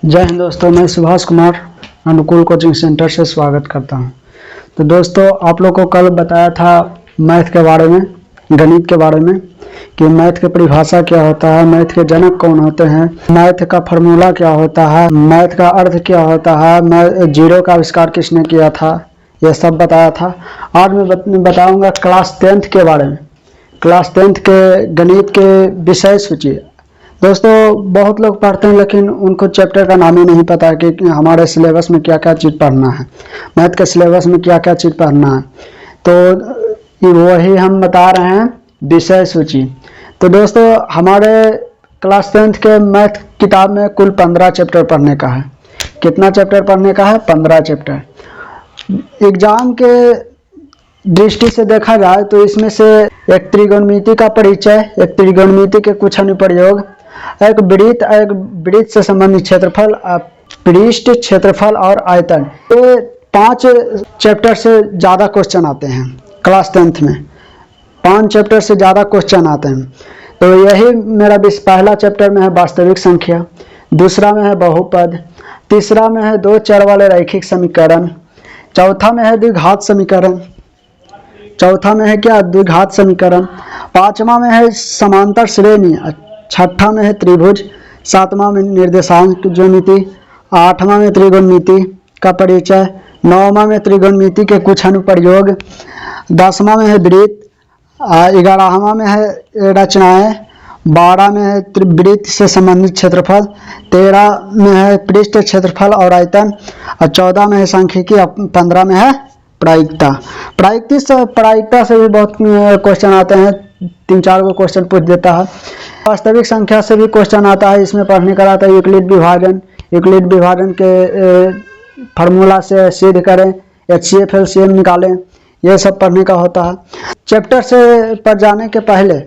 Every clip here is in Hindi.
जय हिंद दोस्तों, मैं सुभाष कुमार अनुकूल कोचिंग सेंटर से स्वागत करता हूं। तो दोस्तों, आप लोग को कल बताया था मैथ के बारे में, गणित के बारे में कि मैथ की परिभाषा क्या होता है, मैथ के जनक कौन होते हैं, मैथ का फार्मूला क्या होता है, मैथ का अर्थ क्या होता है, जीरो का आविष्कार किसने किया था, यह सब बताया था। आज मैं बताऊंगा क्लास 10th के बारे में, क्लास 10th के गणित के विषय सूची। दोस्तों, बहुत लोग पढ़ते हैं लेकिन उनको चैप्टर का नाम ही नहीं पता कि हमारे सिलेबस में क्या क्या चीज़ पढ़ना है, मैथ के सिलेबस में क्या क्या चीज़ पढ़ना है। तो वही हम बता रहे हैं विषय सूची। तो दोस्तों, हमारे क्लास 10th के मैथ किताब में कुल 15 चैप्टर पढ़ने का है। कितना चैप्टर पढ़ने का है? 15 चैप्टर। एग्जाम के दृष्टि से देखा जाए तो इसमें से एक त्रिकोणमिति का परिचय, एक त्रिकोणमिति के कुछ अनुप्रयोग, एक वृत्त से संबंधित क्षेत्रफल, पृष्ठ, क्षेत्रफल और आयतन, ये 5 चैप्टर से ज़्यादा क्वेश्चन आते हैं क्लास 10th में। 5 चैप्टर से ज़्यादा क्वेश्चन आते हैं। तो यही मेरा पहला चैप्टर में है वास्तविक संख्या, दूसरा में है बहुपद, तीसरा में है 2 चर वाले रैखिक समीकरण, चौथा में है द्विघात समीकरण, चौथा में है क्या? द्विघात समीकरण, पांचवा में है समांतर श्रेणी, छठा में है त्रिभुज, सातवां में निर्देशांक ज्यामिति, आठवां में त्रिकोणमिति का परिचय, नौवां में त्रिकोणमिति के कुछ अनुप्रयोग, 10वां में है वृत्त, 11वां में है रचनाएं, 12 में है वृत्त से संबंधित क्षेत्रफल, 13 में है पृष्ठ, क्षेत्रफल और आयतन, और 14 में है सांख्यिकी, 15 में है प्रायिकता। प्रायिकता से भी बहुत क्वेश्चन आते हैं, 3-4 को क्वेश्चन पूछ देता है। वास्तविक संख्या से भी क्वेश्चन आता है, इसमें पढ़ने का आता है यूक्लिड विभाजन के फार्मूला से सिद्ध करें, HCF LCM निकालें, ये सब पढ़ने का होता है। चैप्टर से पर जाने के पहले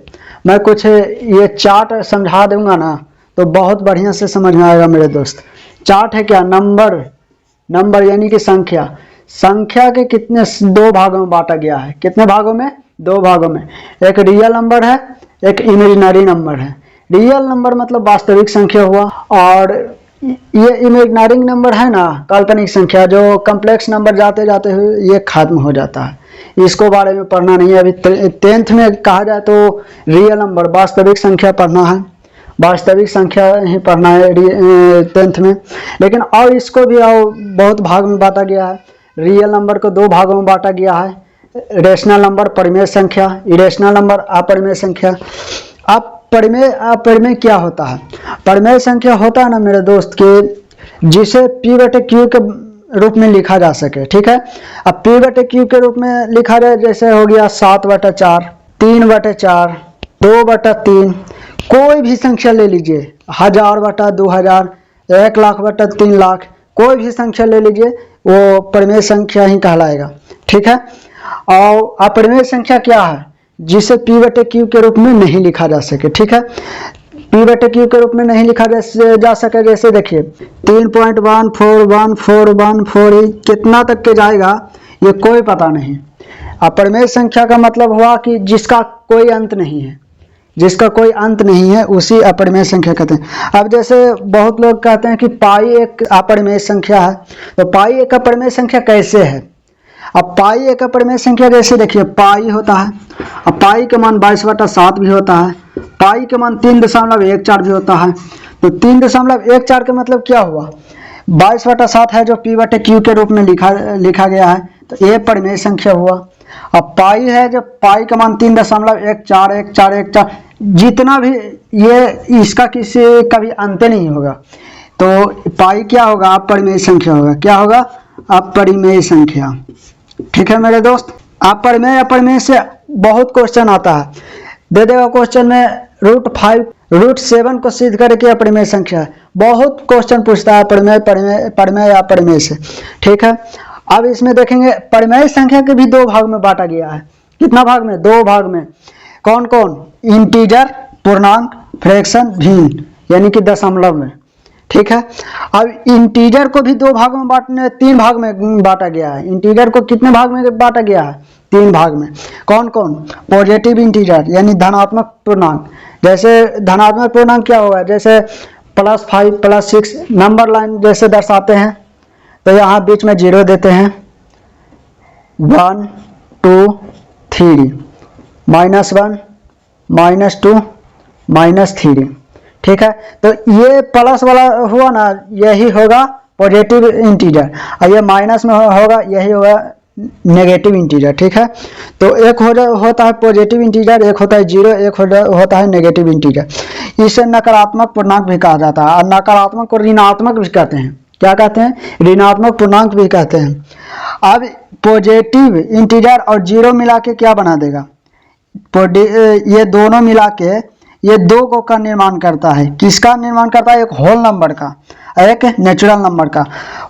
मैं कुछ ये चार्ट समझा दूंगा ना, तो बहुत बढ़िया से समझ में आएगा मेरे दोस्त। चार्ट है क्या? नंबर यानी कि संख्या के कितने 2 भागों में बांटा गया है। कितने भागों में? 2 भागों में। एक रियल नंबर है, एक इमेजिनरी नंबर है। रियल नंबर मतलब वास्तविक संख्या हुआ, और ये इमेजिनरी नंबर है ना, काल्पनिक संख्या, जो कॉम्प्लेक्स नंबर जाते जाते हुए ये खत्म हो जाता है। इसको बारे में पढ़ना नहीं है अभी। 10th में कहा जाए तो रियल नंबर, वास्तविक संख्या पढ़ना है, वास्तविक संख्या ही पढ़ना है 10th में। लेकिन और इसको भी बहुत भाग में बांटा गया है। रियल नंबर को 2 भागों में बांटा गया है, रेशनल नंबर, परिमेय संख्या, इरेशनल नंबर, अपरिमेय संख्या। अपरिमेय क्या होता है? परिमेय संख्या होता है ना मेरे दोस्त के जिसे P/Q के रूप में लिखा जा सके। ठीक है, अब P/Q के रूप में लिखा जाए, जैसे हो गया 7/4, 3/4, 2/3, कोई भी संख्या ले लीजिए, 1000/2000, 1,00,000/3,00,000, कोई भी संख्या ले लीजिए, वो परिमेय संख्या ही कहलाएगा। ठीक है, और अपरिमेय संख्या क्या है? जिसे P/Q के रूप में नहीं लिखा जा सके। ठीक है, P/Q के रूप में नहीं लिखा जा सके, जैसे देखिए 3.141414 कितना तक के जाएगा ये कोई पता नहीं। अपरिमेय संख्या का मतलब हुआ कि जिसका कोई अंत नहीं है, जिसका कोई अंत नहीं है, उसी अपरिमेय संख्या कहते हैं। अब जैसे बहुत लोग कहते हैं कि पाई एक अपरिमेय संख्या है, तो पाई एक अपरिमेय संख्या कैसे है? अब पाई एक अपरिमेय संख्या जैसे देखिए, पाई होता है, अब पाई के मान 22/7 भी होता है, पाई के मान 3.14 भी होता है। तो 3.14 का मतलब क्या हुआ? 22/7 है जो P/Q के रूप में लिखा गया है, तो ये परिमेय संख्या हुआ। अब पाई है, जब पाई का मान 3.141414, जितना भी ये, इसका किसी का भी अंत नहीं होगा, तो पाई क्या होगा? अपरिमेय संख्या होगा। क्या होगा? अपरिमेय संख्या। ठीक है मेरे दोस्त, अपरिमेय से बहुत क्वेश्चन आता है। दे देगा क्वेश्चन में √5, √7 को सिद्ध करके अपरिमेय संख्या है। बहुत क्वेश्चन पूछता है परिमेय अपरिमेय से। ठीक है, अब इसमें देखेंगे परिमेय संख्या के भी 2 भाग में बांटा गया है। कितना भाग में? 2 भाग में। कौन कौन? इंटीजर, पूर्णांक, फ्रैक्शन, भिन्न, यानी कि दशमलव में। ठीक है, अब इंटीजर को भी 2 भागों में 3 भाग में बांटा गया है। इंटीजर को कितने भाग में बांटा गया है? 3 भाग में। कौन कौन? पॉजिटिव इंटीजर यानी धनात्मक पूर्णांक। जैसे धनात्मक पूर्णांक क्या होगा? जैसे +5 +6 नंबर लाइन जैसे दर्शाते हैं, तो यहाँ बीच में 0 देते हैं, 1 2 3 -1 -2 -3, ठीक है। तो ये प्लस वाला हुआ ना, यही होगा पॉजिटिव इंटीजर, और ये माइनस में होगा, यही होगा नेगेटिव इंटीजर, ठीक है। तो एक होता है पॉजिटिव इंटीजर, एक होता है 0, एक होता है नेगेटिव इंटीजर। इसे नकारात्मक पूर्णांक भी कहा जाता है, और नकारात्मक को ऋणात्मक भी कहते हैं। क्या कहते हैं? ऋणात्मक पूर्णांक भी कहते हैं। अब पॉजिटिव इंटीजर और 0 मिला के क्या बना देगा? ये दोनों मिला के ये 2 का निर्माण करता है। किसका निर्माण करता है? एक होल नंबर का, एक नेचुरल नंबर का।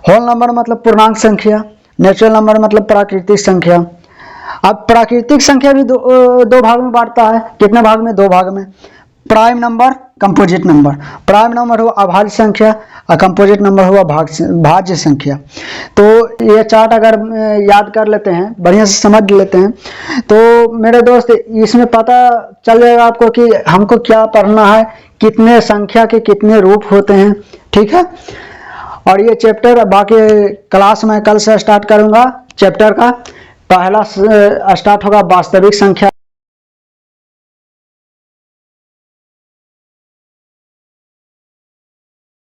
होल नंबर मतलब पूर्णांक संख्या, नेचुरल नंबर मतलब प्राकृतिक संख्या। अब प्राकृतिक संख्या भी दो भाग में बांटता है। कितने भाग में? 2 भाग में। Prime number, composite number. Prime number हुआ अभाज्य संख्या और कंपोजिट नंबर हुआ भाज्य संख्या। तो ये चार्ट अगर याद कर लेते हैं, बढ़िया से समझ लेते हैं, तो मेरे दोस्त इसमें पता चल जाएगा आपको कि हमको क्या पढ़ना है, कितने संख्या के कितने रूप होते हैं, ठीक है। और ये चैप्टर बाकी क्लास में कल से स्टार्ट करूंगा। चैप्टर का पहला स्टार्ट होगा वास्तविक संख्या।